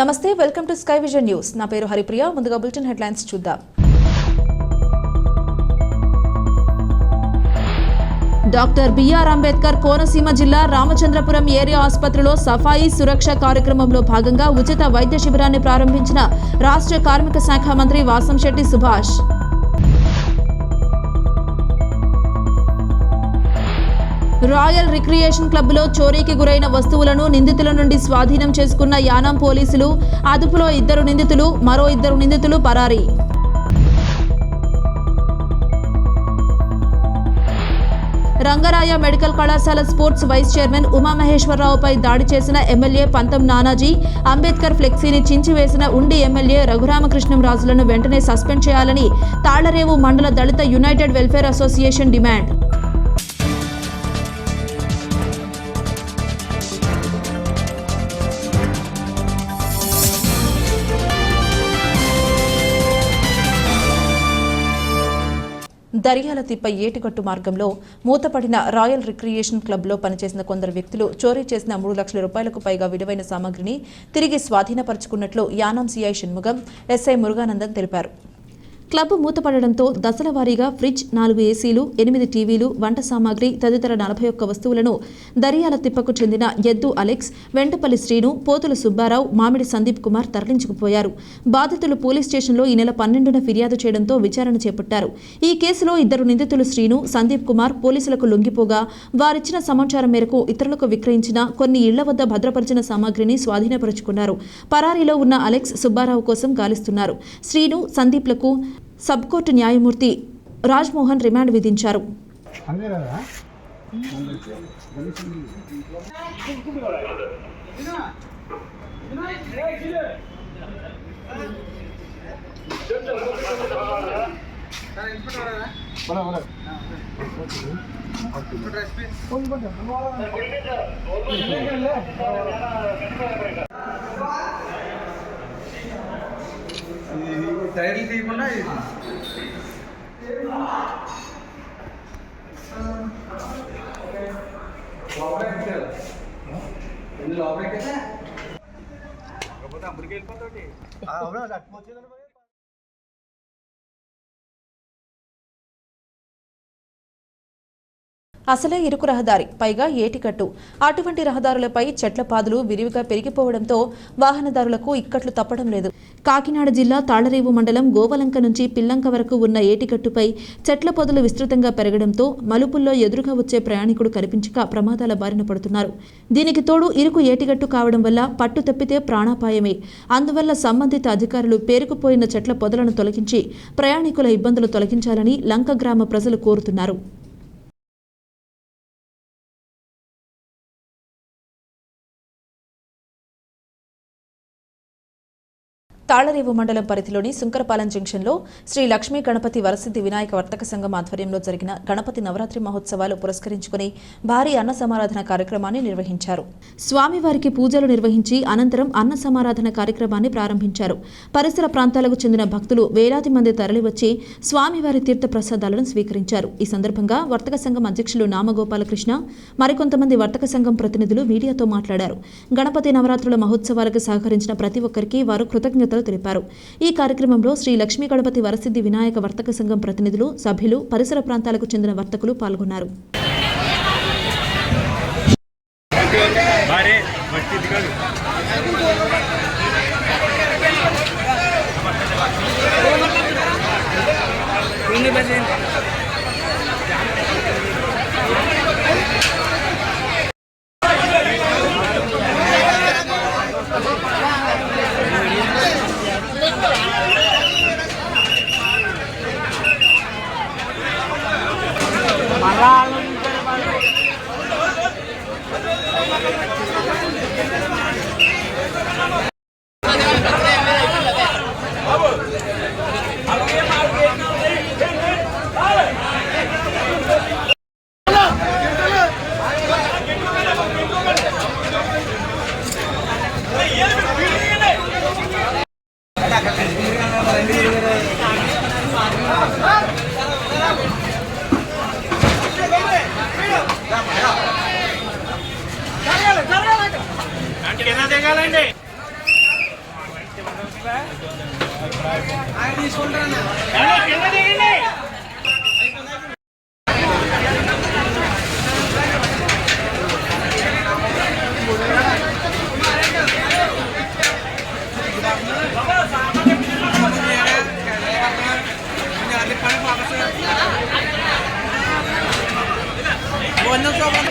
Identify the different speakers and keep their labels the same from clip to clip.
Speaker 1: నమస్తే, welcome to sky vision news. నా పేరు హరిప్రియ. ముందుగా బులెటిన్ హెడ్లైన్స్ చూద్దాం. డాక్టర్ బిఆర్ అంబేద్కర్ కోనసీమ జిల్లా రామచంద్రపురం ఏరియా ఆసుపత్రిలో సఫాయి సురక్ష కార్యక్రమంలో భాగంగా ఉచిత వైద్య శిబిరాన్ని ప్రారంభించిన రాష్ట్ర కార్మిక శాఖ మంత్రి వాసంశెట్టి సుభాష్. రాయల్ రిక్రియేషన్ క్లబ్లో చోరీకి గురైన వస్తువులను నిందితుల నుండి స్వాధీనం చేసుకున్న యానాం పోలీసులు. అదుపులో 2 నిందితులు, మరో 2 నిందితులు పరారీ. రంగరాయ మెడికల్ కళాశాల స్పోర్ట్స్ వైస్ చైర్మన్ ఉమామహేశ్వరరావుపై దాడి చేసిన ఎమ్మెల్యే పంతం నానాజీ, అంబేద్కర్ ఫ్లెక్సీని చించివేసిన ఉండి ఎమ్మెల్యే రఘురామకృష్ణంరాజులను వెంటనే సస్పెండ్ చేయాలని తాళ్లరేవు మండల దళిత United welfare association demand. Daryala తిప్ప ఏటిగట్టు మార్గంలో మూతపడిన రాయల్ రిక్రియేషన్ క్లబ్లో పనిచేసిన కొందరు వ్యక్తులు చోరీ చేసిన 3 లక్షల రూపాయలకు పైగా విలువైన సామగ్రిని తిరిగి స్వాధీనపరుచుకున్నట్లు యానాం సిఐ షణ్ముగం, ఎస్ఐ మురుగానందన్ తెలిపారు. క్లబ్ మూతపడడంతో దశల వారీగా ఫ్రిడ్జ్, 4 ఏసీలు, 8 టీవీలు, వంట సామాగ్రి తదితర 41 వస్తువులను దర్యాల తిప్పకు చెందిన ఎద్దు అలెక్స్, వెంటపల్లి శ్రీను, పోతుల సుబ్బారావు, మామిడి సందీప్ కుమార్ తరలించుకుపోయారు. బాధితులు పోలీస్ స్టేషన్లో ఈ నెల 12న ఫిర్యాదు చేయడంతో విచారణ చేపట్టారు. ఈ కేసులో 2 నిందితులు శ్రీను, సందీప్ కుమార్ పోలీసులకు లొంగిపోగా వారిచ్చిన సమాచారం మేరకు ఇతరులకు విక్రయించిన కొన్ని ఇళ్ల వద్ద భద్రపరిచిన సామాగ్రిని స్వాధీనపరుచుకున్నారు. పరారీలో ఉన్న అలెక్స్, సుబ్బారావు కోసం గాలిస్తున్నారు. శ్రీను, సందీప్లకు సబ్కోర్టు న్యాయమూర్తి రాజ్మోహన్ రిమాండ్ విధించారు.
Speaker 2: టైర్లు తీయకుండా అప్పటికి వెళ్ళిపోతాడు.
Speaker 1: అసలే ఇరుకు రహదారి, పైగా ఏటికట్టు. అటువంటి రహదారులపై చెట్ల పాదులు విరివిగా పెరిగిపోవడంతో వాహనదారులకు ఇక్కట్లు తప్పడం లేదు. కాకినాడ జిల్లా తాళ్లరేవు మండలం గోవలంక నుంచి పిల్లంక వరకు ఉన్న ఏటికట్టుపై చెట్ల పొదలు విస్తృతంగా పెరగడంతో మలుపుల్లో ఎదురుగా వచ్చే ప్రయాణికుడు కనిపించక ప్రమాదాల బారిన పడుతున్నారు. దీనికి తోడు ఇరుకు ఏటిగట్టు కావడం వల్ల పట్టు తప్పితే ప్రాణాపాయమే. అందువల్ల సంబంధిత అధికారులు పేరుకుపోయిన చెట్ల పొదలను తొలగించి ప్రయాణికుల ఇబ్బందులు తొలగించాలని లంక గ్రామ ప్రజలు కోరుతున్నారు. తాళ్లరేవు మండలం పరిధిలోని సుంకరపాలెం జంక్షన్లో శ్రీ లక్ష్మీ గణపతి వరసిద్ధి వినాయక వర్తక సంఘం ఆధ్వర్యంలో జరిగిన గణపతి నవరాత్రి మహోత్సవాలు పురస్కరించుకుని భారీ అన్న సమారాధన కార్యక్రమాన్ని నిర్వహించారు. స్వామివారికి పూజలు నిర్వహించి అనంతరం అన్న సమారాధన కార్యక్రమాన్ని ప్రారంభించారు. పరిసర ప్రాంతాలకు చెందిన భక్తులు వేలాది మంది తరలివచ్చి స్వామివారి తీర్థ ప్రసాదాలను స్వీకరించారు. ఈ సందర్భంగా వర్తక సంఘం అధ్యక్షులు నామగోపాలకృష్ణ, మరికొంతమంది వర్తక సంఘం ప్రతినిధులు మీడియాతో మాట్లాడారు. గణపతి నవరాత్రుల మహోత్సవాలకు సహకరించిన ప్రతి ఒక్కరికి వారు కృతజ్ఞతలు తెలిపారు. ఈ కార్యక్రమంలో శ్రీ లక్ష్మీ గణపతి వరసిద్ధి వినాయక వర్తక సంఘం ప్రతినిధులు, సభ్యులు, పరిసర ప్రాంతాలకు చెందిన వర్తకులు పాల్గొన్నారు.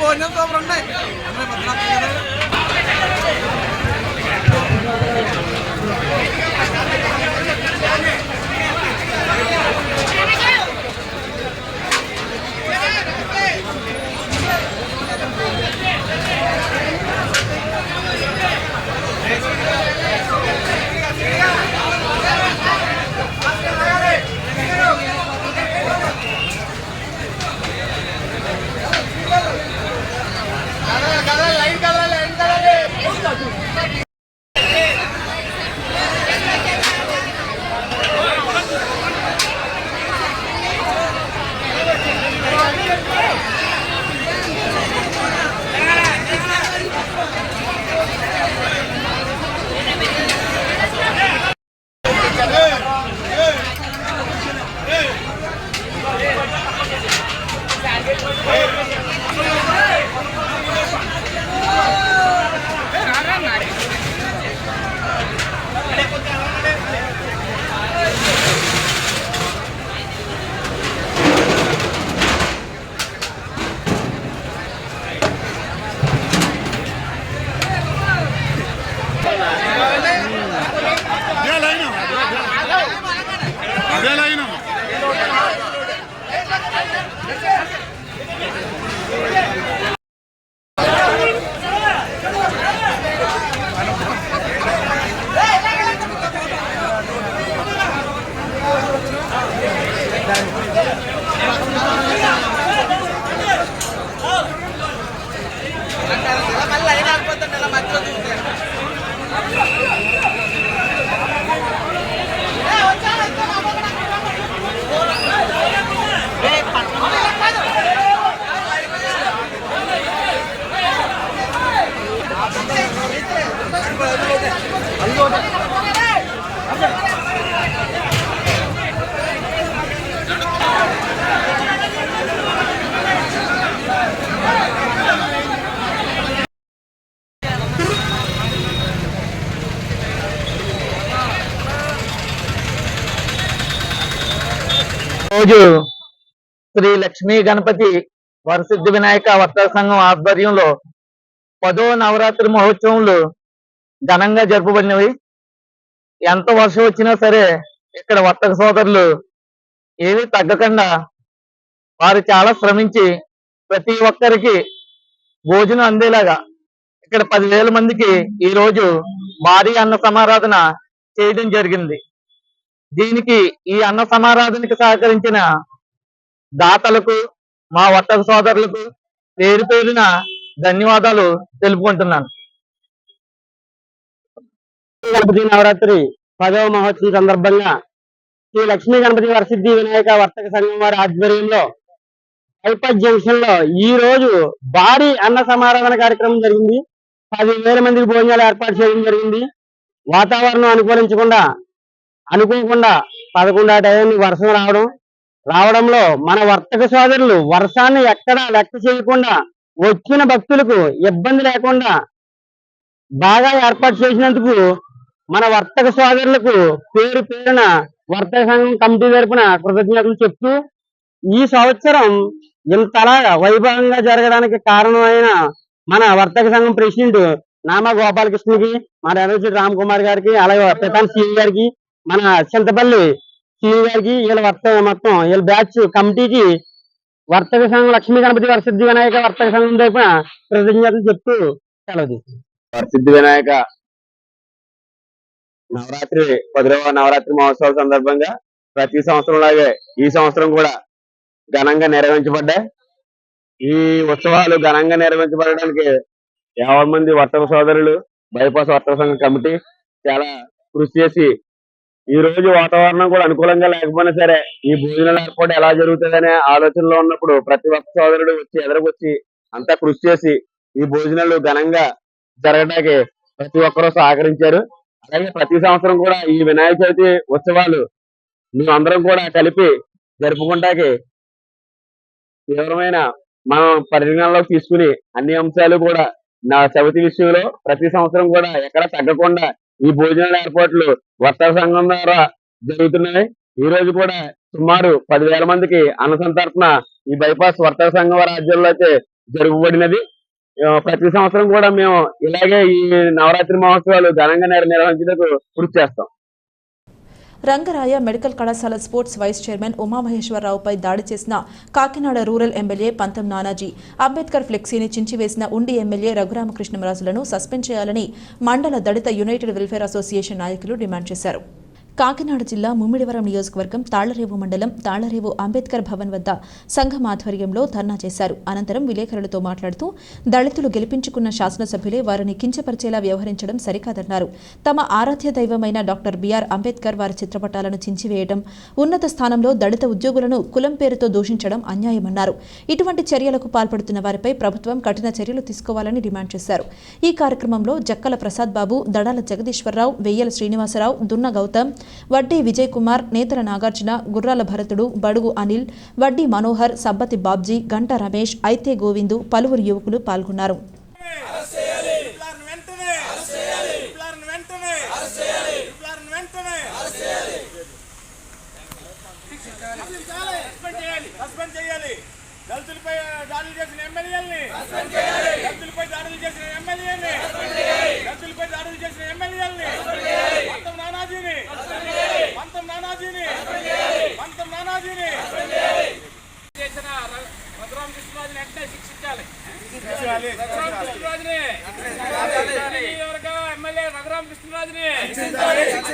Speaker 2: భోజనం సూపర్ ఉన్నాయి.
Speaker 3: రోజు శ్రీ లక్ష్మీ గణపతి వరసిద్ధి వినాయక వర్తక సంఘం ఆధ్వర్యంలో 10వ నవరాత్రి మహోత్సవములు ఘనంగా జరుపబడినవి. ఎంత వర్షం వచ్చినా సరే ఇక్కడ వర్తక సోదరులు ఏమీ తగ్గకుండా వారు చాలా శ్రమించి ప్రతి ఒక్కరికి భోజనం అందేలాగా ఇక్కడ 10,000 మందికి ఈ రోజు భారీ అన్న సమారాధన చేయడం జరిగింది. దీనికి ఈ అన్న సమారాధనకి సహకరించిన దాతలకు మా వర్తక సోదరులకు పేరు పేరున ధన్యవాదాలు తెలుపుకుంటున్నాను. గణపతి నవరాత్రి 10వ మహోత్సవం సందర్భంగా శ్రీ లక్ష్మీ గణపతి వరసిద్ధి వినాయక వర్తక సంఘం వారి ఆధ్వర్యంలో బైపాస్ జంక్షన్ లో ఈ రోజు భారీ అన్న సమారాధన కార్యక్రమం జరిగింది. 10,000 మందికి భోజనాలు ఏర్పాటు చేయడం జరిగింది. వాతావరణం అనుకూలించకుండా అనుకోకుండా 11 ఆ టైంకి వర్షం రావడంలో మన వర్తక సోదరులు వర్షాన్ని ఎక్కడా లెక్క చేయకుండా వచ్చిన భక్తులకు ఇబ్బంది లేకుండా బాగా ఏర్పాటు చేసినందుకు మన వర్తక సోదరులకు పేరు పేరున వర్తక సంఘం కమిటీ తరపున కృతజ్ఞతలు చెప్తూ ఈ సంవత్సరం ఇంతలా వైభవంగా జరగడానికి కారణమైన మన వర్తక సంఘం ప్రెసిడెంట్ నామా గోపాలకృష్ణకి, మన ఎన్ఎస్సి రామ్ కుమార్ గారికి, అలాగే ప్రధాన సిఈ గారికి, మన చింతపల్లి సిఈ గారికి, వీళ్ళ మొత్తం వీళ్ళ బ్యాచ్ కమిటీకి వర్తక సంఘం లక్ష్మీ గణపతి వరసిద్ధి వినాయక వర్తక సంఘం తరపున కృతజ్ఞతలు చెప్తూ సెలవు తీసుకుంటాం. వరసిద్ధి వినాయక నవరాత్రి 10వ నవరాత్రి మహోత్సవాల సందర్భంగా ప్రతి సంవత్సరం లాగే ఈ సంవత్సరం కూడా ఘనంగా నిర్వహించబడ్డాయి. ఈ ఉత్సవాలు ఘనంగా నిర్వహించబడడానికి 50 మంది వర్తక సోదరులు, బైపాస్ వర్తక సంఘం కమిటీ చాలా కృషి చేసి ఈ రోజు వాతావరణం కూడా అనుకూలంగా లేకపోయినా సరే ఈ భోజనాల ఏర్పాటు ఎలా జరుగుతుందనే ఆలోచనలో ఉన్నప్పుడు ప్రతి ఒక్క సోదరుడు వచ్చి ఎదురుకొచ్చి అంతా కృషి చేసి ఈ భోజనాలు ఘనంగా జరగడానికి ప్రతి ఒక్కరూ సహకరించారు. అలాగే ప్రతి సంవత్సరం కూడా ఈ వినాయక చవితి ఉత్సవాలు మేమందరం కూడా కలిపి జరుపుకుంటాకి తీవ్రమైన మనం పరిగణనలోకి తీసుకుని అన్ని అంశాలు కూడా నా చవితి విషయంలో ప్రతి సంవత్సరం కూడా ఎక్కడ తగ్గకుండా ఈ భోజనాల ఏర్పాట్లు వర్తక సంఘం ద్వారా జరుగుతున్నాయి. ఈ రోజు కూడా సుమారు 10,000 మందికి అన్న సంతర్పణ ఈ బైపాస్ వర్తక సంఘం వారి ఆధ్వర్యంలో అయితే జరగబడినది. ప్రతి సంవత్సరం కూడా మేము ఇలాగే ఈ నవరాత్రి మహోత్సవాలు ఘనంగా నిర్వహించేందుకు కృషి చేస్తాం.
Speaker 1: రంగరాయ మెడికల్ కళాశాల స్పోర్ట్స్ వైస్ చైర్మన్ ఉమామహేశ్వరరావుపై దాడి చేసిన కాకినాడ రూరల్ ఎమ్మెల్యే పంతం నానాజీ అంబేద్కర్ ఫ్లెక్సీని చించివేసిన ఉండి ఎమ్మెల్యే రఘురామకృష్ణరాజులను సస్పెండ్ చేయాలని మండల దళిత యునైటెడ్ వెల్ఫేర్ అసోసియేషన్ నాయకులు డిమాండ్ చేశారు. కాకినాడ జిల్లా ముమ్మిడివరం నియోజకవర్గం తాళ్లరేవు మండలం తాళ్లరేవు అంబేద్కర్ భవన్ వద్ద సంఘం ఆధ్వర్యంలో ధర్నా చేశారు. అనంతరం విలేకరులతో మాట్లాడుతూ దళితులు గెలిపించుకున్న శాసనసభ్యులే వారిని కించపరిచేలా వ్యవహరించడం సరికాదన్నారు. తమ ఆరాధ్య దైవమైన డాక్టర్ బిఆర్ అంబేద్కర్ వారి చిత్రపటాలను చించివేయడం, ఉన్నత స్థానంలో దళిత ఉద్యోగులను కులం పేరుతో దూషించడం అన్యాయమన్నారు. ఇటువంటి చర్యలకు పాల్పడుతున్న వారిపై ప్రభుత్వం కఠిన చర్యలు తీసుకోవాలని డిమాండ్ చేశారు. ఈ కార్యక్రమంలో జక్కల ప్రసాద్ బాబు, దడాల జగదీశ్వరరావు, వెయ్యల శ్రీనివాసరావు, దున్న గౌతమ్, వడ్డీ విజయ్ కుమార్, నేతల నాగార్జున, గుర్రాల భరతుడు, బడుగు అనిల్, వడ్డీ మనోహర్, సబ్బతి బాబ్జీ, గంట రమేష్, ఐతే గోవిందు, పలువురు యువకులు పాల్గొన్నారు.
Speaker 2: దళితులపై దాడులు చేసిన ఎమ్మెల్యేని పంతం నానాజీని చేసిన రఘురామ కృష్ణరాజుని వెంటనే శిక్షించాలి. ఎమ్మెల్యే రఘురామ కృష్ణరాజుని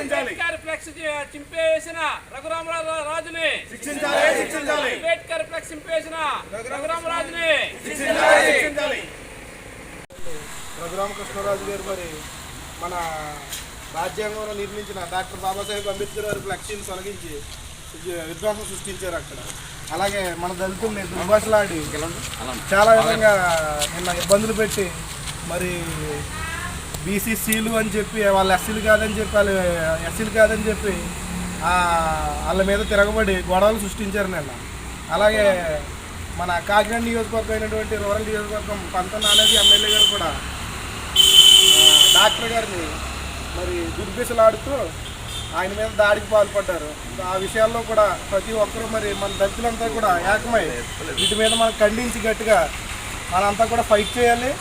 Speaker 2: అంబేద్కర్ ఫ్లెక్స్ చింపేసిన రఘురామరాజుని అంబేద్కర్ ఫ్లెక్స్ చింపేసిన రఘురామరాజుని
Speaker 4: రఘురామకృష్ణరాజు గారు మరి మన రాజ్యాంగంలో నిర్మించిన డాక్టర్ బాబాసాహెబ్ అంబేద్కర్ గారి ఫ్లెక్సీని తొలగించి విధ్వంసం సృష్టించారు అక్కడ. అలాగే మన దళితుల్ని దుర్భాషలాడి చాలా విధంగా నిన్న ఇబ్బందులు పెట్టి మరి బీసీసీలు అని చెప్పి వాళ్ళు ఎస్సీలు కాదని చెప్పి వాళ్ళ మీద తిరగబడి గొడవలు సృష్టించారు నిన్న. అలాగే మన కాకినాడ నియోజకవర్గం అయినటువంటి రూరల్ నియోజకవర్గం పంతం నానాజీ ఎమ్మెల్యే గారు కూడా డాక్టర్ గారిని మరి దుర్భిసలాడుతూ ఆయన మీద దాడికి పాల్పడ్డారు. ఆ విషయాల్లో కూడా ప్రతి ఒక్కరూ మరి మన దళితులంతా కూడా ఏకమై వీటి మీద మనం ఖండించి గట్టిగా మనంతా కూడా ఫైట్ చేయాలి.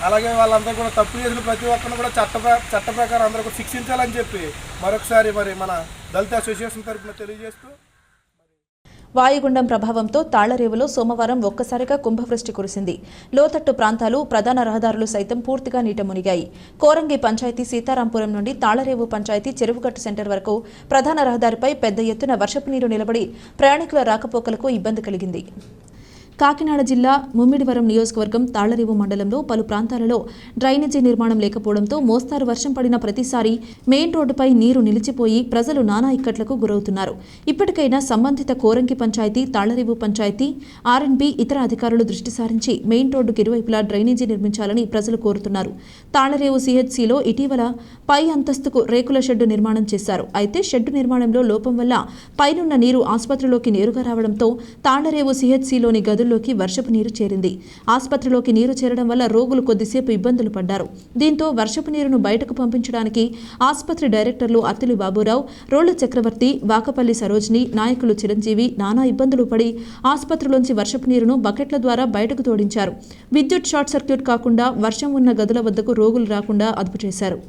Speaker 4: అలాగే వాళ్ళంతా కూడా తప్పు చేసిన ప్రతి ఒక్కరిని కూడా చట్ట ప్రకారం అందరూ కూడా శిక్షించాలని చెప్పి మరొకసారి మరి మన దళిత అసోసియేషన్ తరఫున తెలియజేస్తూ,
Speaker 1: వాయుగుండం ప్రభావంతో తాళ్లరేవులో సోమవారం ఒక్కసారిగా కుంభవృష్టి కురిసింది. లోతట్టు ప్రాంతాలు, ప్రధాన రహదారులు సైతం పూర్తిగా నీట మునిగాయి. కోరంగి పంచాయతీ సీతారాంపురం నుండి తాళ్లరేవు పంచాయతీ చెరువుగట్టు సెంటర్ వరకు ప్రధాన రహదారిపై పెద్ద ఎత్తున వర్షపు నీరు నిలబడి ప్రయాణికుల రాకపోకలకు ఇబ్బంది కలిగింది. కాకినాడ జిల్లా ముమ్మిడివరం నియోజకవర్గం తాళ్లరేవు మండలంలో పలు ప్రాంతాలలో డ్రైనేజీ నిర్మాణం లేకపోవడంతో మోస్తారు వర్షం పడిన ప్రతిసారి మెయిన్ రోడ్డుపై నీరు నిలిచిపోయి ప్రజలు నానా ఇక్కట్లకు గురవుతున్నారు. ఇప్పటికైనా సంబంధిత కోరంగి పంచాయతీ, తాళ్లరేవు పంచాయతీ, ఆర్ఎండ్బి ఇతర అధికారులు దృష్టి సారించి మెయిన్ రోడ్డుకు ఇరువైపులా డ్రైనేజీ నిర్మించాలని ప్రజలు కోరుతున్నారు. తాళ్లరేవు సిహెచ్సిలో ఇటీవల పై అంతస్తుకు రేకుల షెడ్డు నిర్మాణం చేశారు. అయితే షెడ్డు నిర్మాణంలో లోపం వల్ల పైనున్న నీరు ఆసుపత్రిలోకి నేరుగా రావడంతో తాళ్లరేవు సిహెచ్సిలోని గదుల్లోకి వర్షపు నీరు చేరింది. ఆసుపత్రిలోకి నీరు చేరడం వల్ల రోగులు కొద్దిసేపు ఇబ్బందులు పడ్డారు. దీంతో వర్షపు నీరును బయటకు పంపించడానికి ఆసుపత్రి డైరెక్టర్లు అత్తిలి బాబురావు, రోళ్ల చక్రవర్తి, వాకపల్లి సరోజిని, నాయకులు చిరంజీవి నానా ఇబ్బందులు పడి ఆసుపత్రిలోంచి వర్షపు నీరును బకెట్ల ద్వారా బయటకు తోడించారు. విద్యుత్ షార్ట్ సర్క్యూట్ కాకుండా వర్షం ఉన్న గదుల వద్దకు రోగులు రాకుండా అదుపు చేశారు.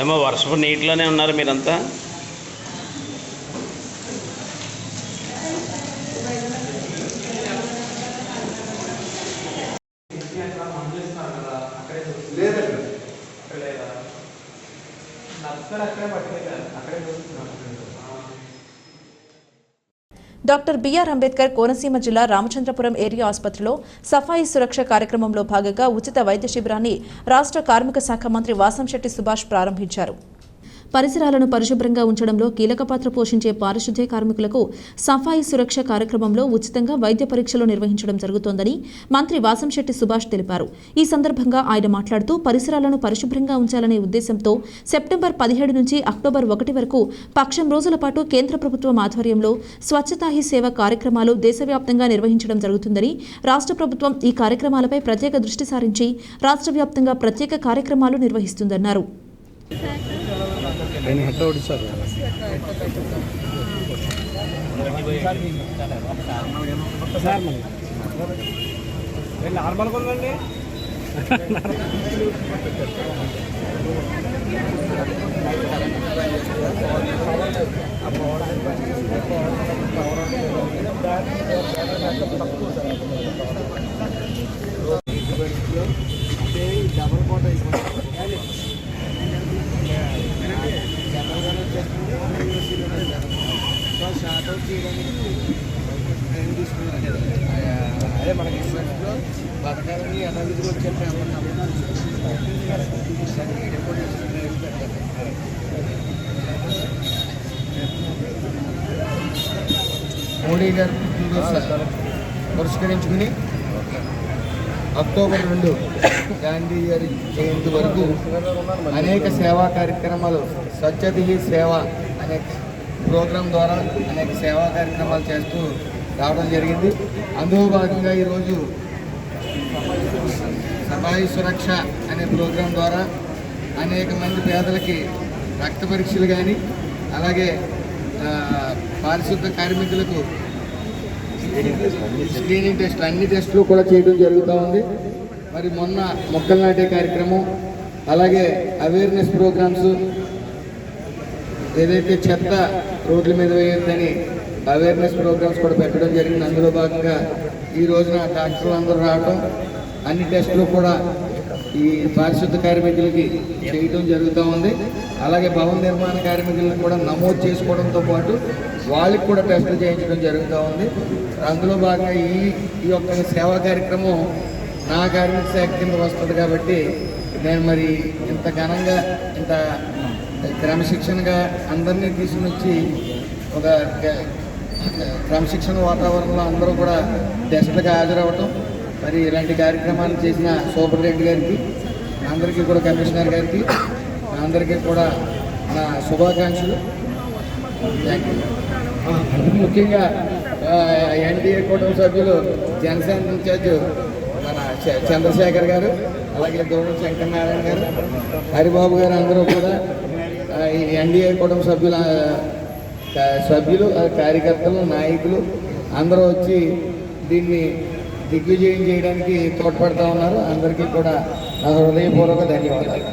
Speaker 5: ఏమో వర్షపు నీటిలోనే ఉన్నారు మీరంతా.
Speaker 1: డాక్టర్ బిఆర్ అంబేద్కర్ కోనసీమ జిల్లా రామచంద్రపురం ఏరియా ఆసుపత్రిలో సఫాయి సురక్ష కార్యక్రమంలో భాగంగా ఉచిత వైద్య శిబిరాన్ని రాష్ట్ర కార్మిక శాఖ మంత్రి వాసంశెట్టి సుభాష్ ప్రారంభించారు. పరిసరాలను పరిశుభ్రంగా ఉంచడంలో కీలక పాత్ర పోషించే పారిశుద్ధ్య కార్మికులకు సఫాయి సురక్ష కార్యక్రమంలో ఉచితంగా వైద్య పరీక్షలు నిర్వహించడం జరుగుతోందని మంత్రి వాసంశెట్టి సుభాష్ తెలిపారు. ఈ సందర్భంగా ఆయన మాట్లాడుతూ పరిసరాలను పరిశుభ్రంగా ఉంచాలనే ఉద్దేశంతో సెప్టెంబర్ 17 నుంచి అక్టోబర్ 1 వరకు పక్షం రోజుల పాటు కేంద్ర ప్రభుత్వం ఆధ్వర్యంలో స్వచ్ఛతా హీ సేవ కార్యక్రమాలు దేశవ్యాప్తంగా నిర్వహించడం జరుగుతుందని, రాష్ట్ర ప్రభుత్వం ఈ కార్యక్రమాలపై ప్రత్యేక దృష్టి సారించి రాష్ట్ర వ్యాప్తంగా ప్రత్యేక కార్యక్రమాలు నిర్వహిస్తుందన్నారు.
Speaker 4: నార్మల్గా ఉందండి. డబల్ కోట షార్ట్అవుట్ చేయడానికి టైం తీసుకున్నాను కదా. అదే మనకి ఇన్వెస్ట్లో బతకాలని అనాలిజీకి వచ్చే మోడీ గారు పురస్కరించుకుని అక్టోబర్ 2 గాంధీ గారి జయంతి వరకు అనేక సేవా కార్యక్రమాలు స్వచ్ఛత హీ సేవ అనే ప్రోగ్రాం ద్వారా అనేక సేవా కార్యక్రమాలు చేస్తూ రావడం జరిగింది. అందులో భాగంగా ఈరోజు సఫాయి సురక్ష అనే ప్రోగ్రాం ద్వారా అనేక మంది పేదలకి రక్త పరీక్షలు కానీ అలాగే పారిశుద్ధ కార్మికులకు స్క్రీనింగ్ టెస్ట్ అన్ని టెస్టులు కూడా చేయడం జరుగుతూ ఉంది. మరి మొన్న మొక్కలు నాటే కార్యక్రమం అలాగే అవేర్నెస్ ప్రోగ్రామ్స్ ఏదైతే చెత్త రోడ్ల మీద వేయొద్దని అవేర్నెస్ ప్రోగ్రామ్స్ కూడా పెట్టడం జరిగింది. అందులో భాగంగా ఈ రోజున డాక్టర్లు అందరూ రావడం అన్ని టెస్టులు కూడా ఈ పారిశుద్ధ కార్మికులకి చేయడం జరుగుతూ ఉంది. అలాగే భవన నిర్మాణ కార్మికులను కూడా నమోదు చేసుకోవడంతో పాటు వాళ్ళకి కూడా టెస్టులు చేయించడం జరుగుతూ ఉంది. అందులో భాగంగా ఈ యొక్క సేవా కార్యక్రమం నా కార్మిక శాఖ కింద వస్తుంది కాబట్టి నేను మరి ఇంత ఘనంగా ఇంత క్రమశిక్షణగా అందరినీ తీసుకుని వచ్చి ఒక క్రమశిక్షణ వాతావరణంలో అందరూ కూడా టెస్టులకు హాజరవ్వటం, మరి ఇలాంటి కార్యక్రమాలు చేసిన సూపరింటెండెంట్ గారికి అందరికీ కూడా కమిషనర్ గారికి అందరికీ కూడా నా శుభాకాంక్షలు. Thank you. ముఖ్యంగా ఎన్డీఏ కుటుంబ సభ్యులు జనసేన ఇన్ఛార్జ్ మన చంద్రశేఖర్ గారు అలాగే దూరం శంకరనారాయణ గారు హరిబాబు గారు అందరూ కూడా ఈ ఎన్డీఏ కుటుంబ సభ్యులు కార్యకర్తలు నాయకులు అందరూ వచ్చి దీన్ని దిగ్విజయం చేయడానికి తోడ్పడుతూ ఉన్నారు. అందరికీ కూడా నా హృదయపూర్వక ధన్యవాదాలు.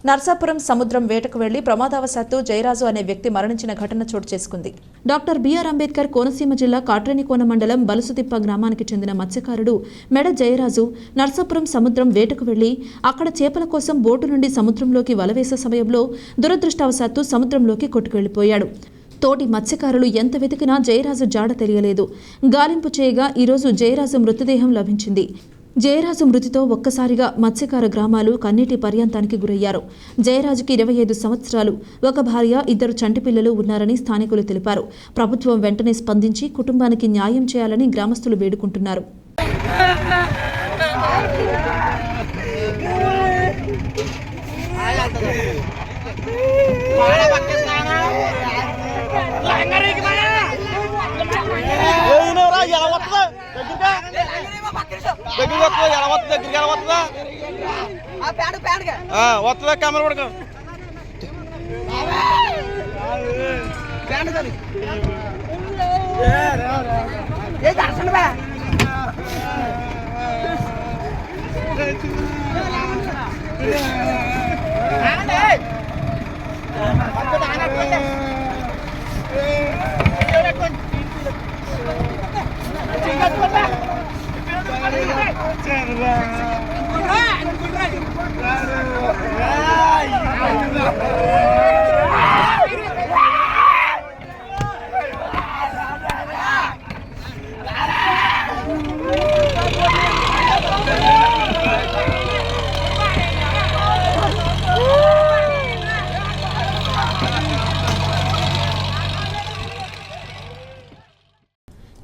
Speaker 1: నర్సాపురం సముద్రం వేటకు వెళ్లి ప్రమాదవశాత్తు జయరాజు అనే వ్యక్తి మరణించిన ఘటన చోటు చేసుకుంది. డాక్టర్ బిఆర్ అంబేద్కర్ కోనసీమ జిల్లా కాట్రేనికోన మండలం బలుసుతిప్ప గ్రామానికి చెందిన మత్స్యకారుడు మెడ జయరాజు నర్సాపురం సముద్రం వేటకు వెళ్లి అక్కడ చేపల కోసం బోటు నుండి సముద్రంలోకి వలవేసే సమయంలో దురదృష్టవశాత్తు సముద్రంలోకి కొట్టుకెళ్లిపోయాడు. తోటి మత్స్యకారులు ఎంత వెతికినా జయరాజు జాడ తెలియలేదు. గాలింపు చేయగా ఈరోజు జయరాజు మృతదేహం లభించింది. జయరాజు మృతితో ఒక్కసారిగా మత్స్యకార గ్రామాలు కన్నీటి పర్యంతానికి గురయ్యారు. జయరాజుకి 25 సంవత్సరాలు, ఒక భార్య, 2 చంటి పిల్లలు ఉన్నారని స్థానికులు తెలిపారు. ప్రభుత్వం వెంటనే స్పందించి కుటుంబానికి న్యాయం చేయాలని గ్రామస్తులు వేడుకుంటున్నారు.
Speaker 2: వస్తుందా కెమెరా పడుకో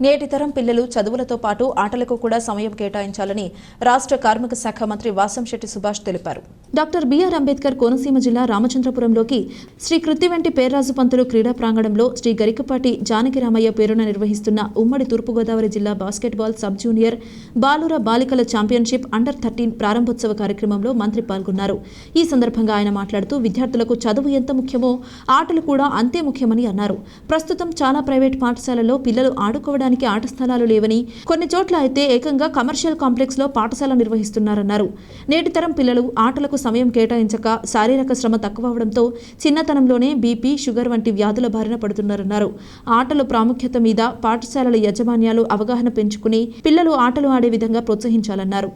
Speaker 1: నేటి తరం పిల్లలు చదువులతో పాటు ఆటలకు కూడా సమయం కేటాయించాలని రాష్ట్ర కార్మిక శాఖ మంత్రి వాసంశెట్టి సుభాష్ తెలిపారు. డాక్టర్ బిఆర్ అంబేద్కర్ కోనసీమ జిల్లా రామచంద్రపురంలోకి శ్రీ కృత్తివెంటి పేర్రాజు పంతులు క్రీడా ప్రాంగణంలో శ్రీ గరికపాటి జానకిరామయ్య పేరున నిర్వహిస్తున్న ఉమ్మడి తూర్పుగోదావరి జిల్లా బాస్కెట్బాల్ సబ్ జూనియర్ బాలుర బాలికల ఛాంపియన్షిప్ అండర్-13 ప్రారంభోత్సవ కార్యక్రమంలో మంత్రి పాల్గొన్నారు. ఈ సందర్భంగా ఆయన మాట్లాడుతూ విద్యార్థులకు చదువు ఎంత ముఖ్యమో ఆటలు కూడా అంతే ముఖ్యమని అన్నారు. ప్రస్తుతం చాలా ప్రైవేట్ పాఠశాలల్లో పిల్లలు ఆడుకోవడానికి ఆట స్థలాలు లేవని, కొన్ని చోట్ల అయితే ఏకంగా కమర్షియల్ కాంప్లెక్స్ లో పాఠశాల నిర్వహిస్తున్నారన్నారు. నేటి తరం పిల్లలు ఆటలకు సమయం కేటాయించక శారీరక శ్రమ తక్కువ అవడంతో చిన్నతనంలోనే బీపీ, షుగర్ వంటి వ్యాధుల బారిన పడుతున్నారన్నారు. ఆటల ప్రాముఖ్యత మీద పాఠశాలల యాజమాన్యాలు అవగాహన పెంచుకుని పిల్లలు ఆటలు ఆడే విధంగా ప్రోత్సహించాలన్నారు.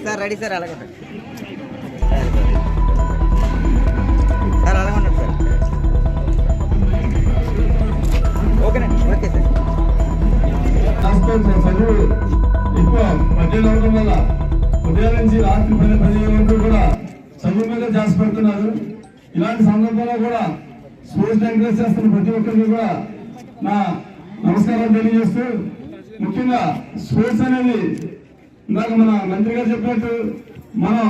Speaker 6: సార్ రెడీ సార్, అలాగే సార్, అలాగే ఉన్నాడు సార్. ఓకేనండి, ఓకే సార్.
Speaker 7: చదువు ఎక్కువ బడ్జెట్ అవడం వల్ల ఉదయం నుంచి రాత్రి 10 వరకు కూడా చదువు మీద చేసి పెడుతున్నారు. ఇలాంటి సందర్భంలో కూడా స్పోర్ట్స్ ఎంకరేజ్ చేస్తున్న ప్రతి ఒక్కరికి కూడా నా నమస్కారం తెలియజేస్తూ, ముఖ్యంగా స్పోర్ట్స్ అనేది ఇందాక మన మంత్రి గారు చెప్పినట్టు మనం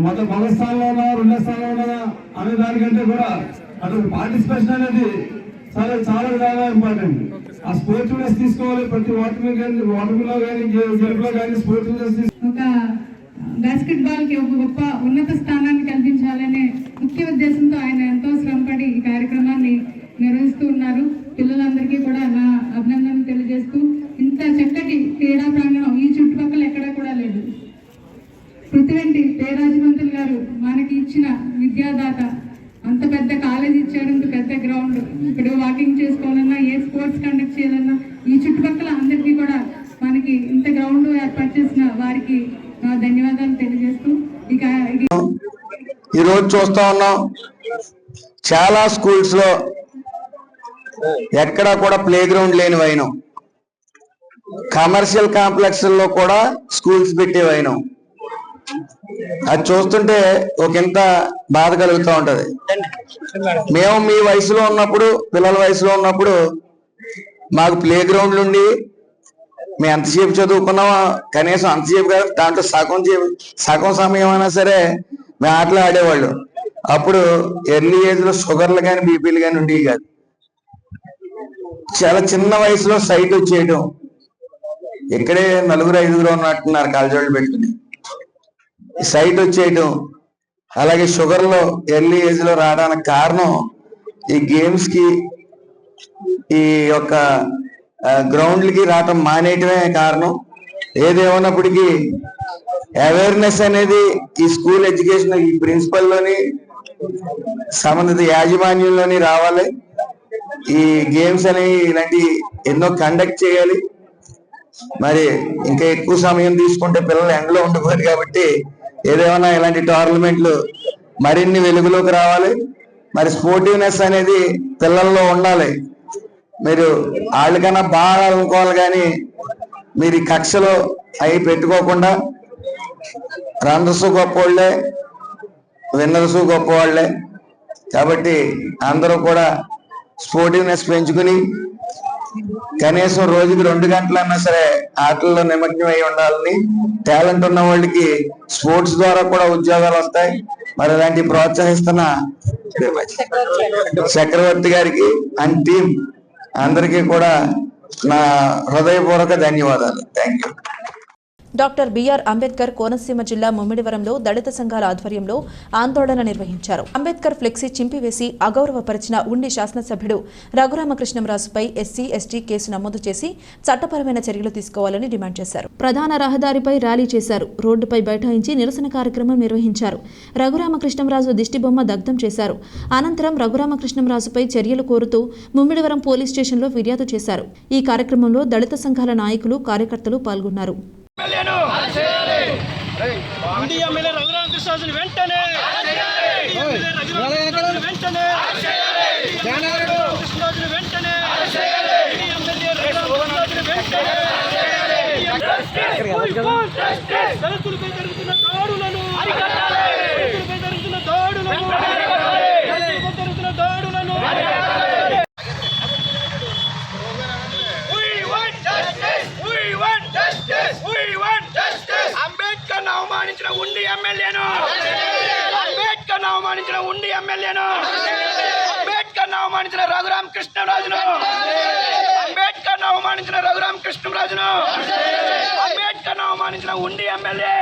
Speaker 7: మొదటి స్థానంలో ఉన్నా, రెండో స్థానంలో ఉన్నా అనే దానికంటే కూడా అటు పార్టిసిపేషన్ అనేది చాలా చాలా ఇంపార్టెంట్. ఆ స్పోర్ట్స్ డ్రెస్ తీసుకోవాలి. ప్రతి వాటర్లో కానీ గెలుపులో కానీ స్పోర్ట్స్ డ్రెస్
Speaker 8: ఒక బాస్కెట్ బాల్ కి ఒక గొప్ప ఉన్నత స్థానాన్ని కల్పించాలనే ముఖ్య ఉద్దేశంతో ఆయన ఎంతో శ్రమపడి ఈ కార్యక్రమాన్ని నిర్వహిస్తూ ఉన్నారు. పిల్లలందరికీ కూడా నా అభినందనలు తెలియజేస్తూ, ఇంత చక్కటి క్రీడా ప్రాంగణం ఈ చుట్టుపక్కల ఎక్కడా కూడా లేదు. కృత్తివెంటి పేర్రాజు పంతులు గారు మనకి ఇచ్చిన విద్యాదాత, అంత పెద్ద కాలేజ్ ఇచ్చారు, ఇంత పెద్ద గ్రౌండ్, ఇప్పుడు వాకింగ్ చేసుకోవాలన్నా, ఏ స్పోర్ట్స్ కండక్ట్ చేయాలన్నా ఈ చుట్టుపక్కల అందరికీ కూడా మనకి ఇంత గ్రౌండ్ ఏర్పాటు చేసిన వారికి ధన్యవాదాలు తెలియజేస్తూ, ఇక
Speaker 9: ఈరోజు చూస్తా ఉన్నాం చాలా స్కూల్స్ లో ఎక్కడా కూడా ప్లే గ్రౌండ్ లేని వైనం, కమర్షియల్ కాంప్లెక్స్ లో కూడా స్కూల్స్ పెట్టే వైనం. అది చూస్తుంటే ఒక ఇంత బాధ కలుగుతూ ఉంటది. మేము మీ వయసులో ఉన్నప్పుడు, పిల్లల వయసులో ఉన్నప్పుడు మాకు ప్లే గ్రౌండ్లు ఉండి మేము ఎంతసేపు చదువుకున్నామో కనీసం అంతసేపు కాదు, దాంట్లో సగం సమయం అయినా సరే మేము ఆటలు ఆడేవాళ్ళు. అప్పుడు ఎర్లీ ఏజ్ లో షుగర్లు కానీ బీపీలు కానీ ఉండేవి కాదు. చాలా చిన్న వయసులో సైట్ వచ్చేయడం, ఇక్కడే 4-5 ఉన్నట్టున్నారు కాల్జోళ్ళు పెట్టుకుని, సైట్ వచ్చేయటం, అలాగే షుగర్లో ఎర్లీ ఏజ్ లో రావడానికి కారణం ఈ గేమ్స్ కి, ఈ యొక్క గ్రౌండ్లకి రావటం మానేయటమే కారణం. ఏదేమన్నప్పటికీ అవేర్నెస్ అనేది ఈ స్కూల్ ఎడ్యుకేషన్, ఈ ప్రిన్సిపల్లోని సంబంధిత యాజమాన్యంలోని రావాలి. ఈ గేమ్స్ అనేవి ఇలాంటి ఎన్నో కండక్ట్ చేయాలి. మరి ఇంకా ఎక్కువ సమయం తీసుకుంటే పిల్లలు ఎండలో ఉండిపోయారు కాబట్టి ఏదేమన్నా ఇలాంటి టోర్నమెంట్లు మరిన్ని వెలుగులోకి రావాలి. మరి స్పోర్టివ్నెస్ అనేది పిల్లల్లో ఉండాలి. మీరు వాళ్ళకన్నా బాగా అనుకోవాలి, కానీ మీరు ఈ కక్షలో అవి పెట్టుకోకుండా రన్నర్స్ గొప్పవాళ్లే, విన్నర్స్ గొప్పవాళ్లే. కాబట్టి అందరూ కూడా స్పోర్టివ్నెస్ పెంచుకుని కనీసం రోజుకి 2 గంటలన్నా సరే ఆటల్లో నిమగ్నం అయి ఉండాలని, టాలెంట్ ఉన్న వాళ్ళకి స్పోర్ట్స్ ద్వారా కూడా ఉద్యోగాలు వస్తాయి. మరి ఇలాంటి ప్రోత్సహిస్తున్న చక్రవర్తి గారికి అండ్ టీం అందరికీ కూడా నా హృదయపూర్వక ధన్యవాదాలు. Thank you.
Speaker 1: Doctor BR Ambedkar Konaseema జిల్లా ముమ్మిడివరంలో దళిత సంఘాల ఆధ్వర్యంలో ఆందోళన నిర్వహించారు. అంబేద్కర్ ఫ్లెక్సీ చింపివేసి అగౌరవపరిచిన ఉండి శాసనసభ్యుడు రఘురామకృష్ణంరాజుపై ఎస్సీ ఎస్టీ కేసు నమోదు చేసి చట్టపరమైన చర్యలు తీసుకోవాలని డిమాండ్ చేశారు. ప్రధాన రహదారిపై ర్యాలీ చేశారు. రోడ్డుపై బైఠాయించి నిరసన కార్యక్రమం నిర్వహించారు. రఘురామకృష్ణంరాజు దిష్టిబొమ్మ దగ్ధం చేశారు. అనంతరం రఘురామకృష్ణంరాజుపై చర్యలు కోరుతూ ముమ్మిడివరం పోలీస్ స్టేషన్లో ఫిర్యాదు చేశారు. ఈ కార్యక్రమంలో దళిత సంఘాల నాయకులు, కార్యకర్తలు పాల్గొన్నారు.
Speaker 2: అంబేద్కర్ అవమానించిన ఉండి ఎమ్మెల్యేను, అంబేద్కర్ అవమానించిన ఉండి ఎమ్మెల్యేను, అంబేద్కర్ అవమానించిన రఘురామకృష్ణరాజును, అంబేద్కర్ అవమానించిన రఘురామకృష్ణరాజును, అంబేద్కర్ అవమానించిన ఉండి MLA.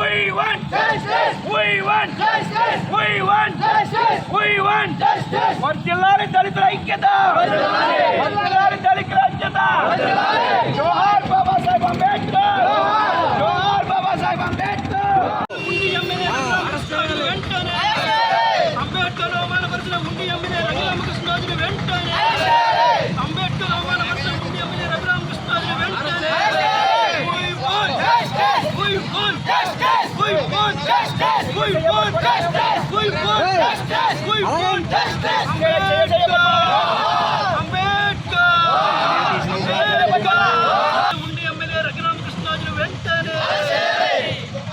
Speaker 2: We want justice. We want justice. We want justice. We want justice. వర్ధిల్లాలి దళితుల ఐక్యత, వర్ధిల్లాలి దళితుల ఐక్యత. జోహార్ బాబా సాహెబ్ అంబేద్కర్, జోహార్ బాబా సాహెబ్ అంబేద్కర్. ఉండి ఎమ్మెల్యే వెంటనే అంబేద్కర్ అవమానపరిచిన ఉండి ఎమ్మెల్యే రఘురామకృష్ణరాజును వెంటనే, అంబేద్కర్ అవమానపరిచిన ఉండి ఎమ్మెల్యే రఘురామకృష్ణరాజును వెంటనే. We want justice. We want justice. We want justice. We want justice. We want justice. Ambedkar, Ambedkar. ఉండి ఎమ్మెల్యే రఘురామకృష్ణరాజును వెంటనే,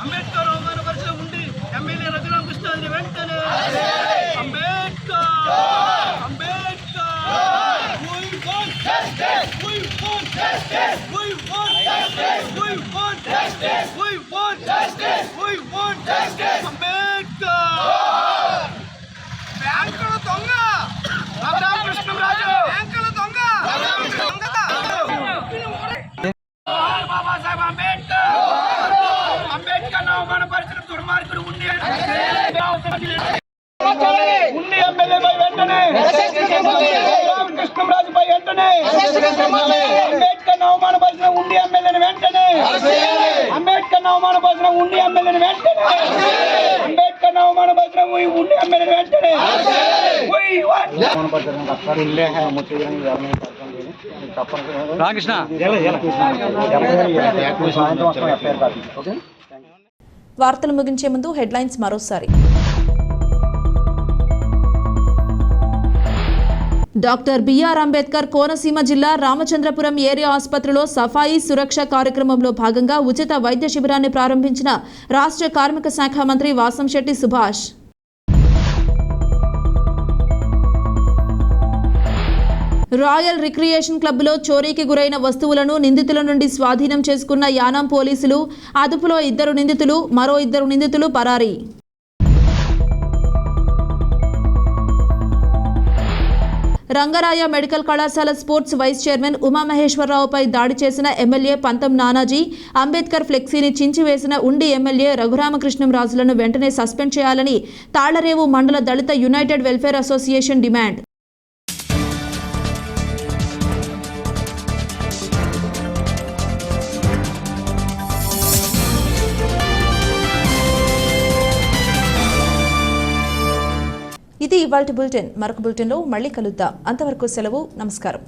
Speaker 2: అంబేద్కర్ అవమానపరిచిన ఉండి ఎమ్మెల్యే రఘురామకృష్ణరాజును వెంటనే. Ambedkar, Ambedkar. We want justice. We want justice. We want justice. We want justice. We want justice. We want justice. Ambedkar. బ్యాంకుల దొంగ రఘురామకృష్ణరాజు, బ్యాంకుల దొంగ బాబాసాహెబ్ అంబేద్కర్, అంబేద్కర్ అవమానపరిచిన దుర్మార్గుడు ఉండి ఎమ్మెల్యేపై వెంటనే, రఘురామకృష్ణరాజుపై వెంటనే, అంబేద్కర్ అవమానపరిచిన ఉండి ఎమ్మెల్యేని వెంటనే, అంబేద్కర్ అవమానపరిచిన ఉండి ఎమ్మెల్యేని వెంటనే, అంబేద్కర్ అవమానపరిచిన ఉండి ఎమ్మెల్యేని వెంటనే.
Speaker 1: వార్తలు ముగించే ముందు హెడ్లైన్స్ మరోసారి. డాక్టర్ బిఆర్ అంబేద్కర్ కోనసీమ జిల్లా రామచంద్రపురం ఏరియా ఆసుపత్రిలో సఫాయి సురక్ష కార్యక్రమంలో భాగంగా ఉచిత వైద్య శిబిరాన్ని ప్రారంభించిన రాష్ట్ర కార్మిక శాఖ మంత్రి వాసంశెట్టి సుభాష్. రాయల్ రిక్రియేషన్ క్లబ్లో చోరీకి గురైన వస్తువులను నిందితుల నుండి స్వాధీనం చేసుకున్న యానాం పోలీసులు. అదుపులో 2 నిందితులు, మరో 2 నిందితులు పరారీ. రంగరాయ మెడికల్ కళాశాల స్పోర్ట్స్ వైస్ చైర్మన్ ఉమామహేశ్వరరావుపై దాడి చేసిన ఎమ్మెల్యే పంతం నానాజీ, అంబేద్కర్ ఫ్లెక్సీని చించివేసిన ఉండి ఎమ్మెల్యే రఘురామకృష్ణంరాజులను వెంటనే సస్పెండ్ చేయాలని తాళ్లరేవు మండల దళిత యునైటెడ్ వెల్ఫేర్ అసోసియేషన్ డిమాండ్. ఇది ఇవాల్టి బులెటిన్. మరొక బులెటిన్లో మళ్ళీ కలుద్దాం. అంతవరకు సెలవు. నమస్కారం.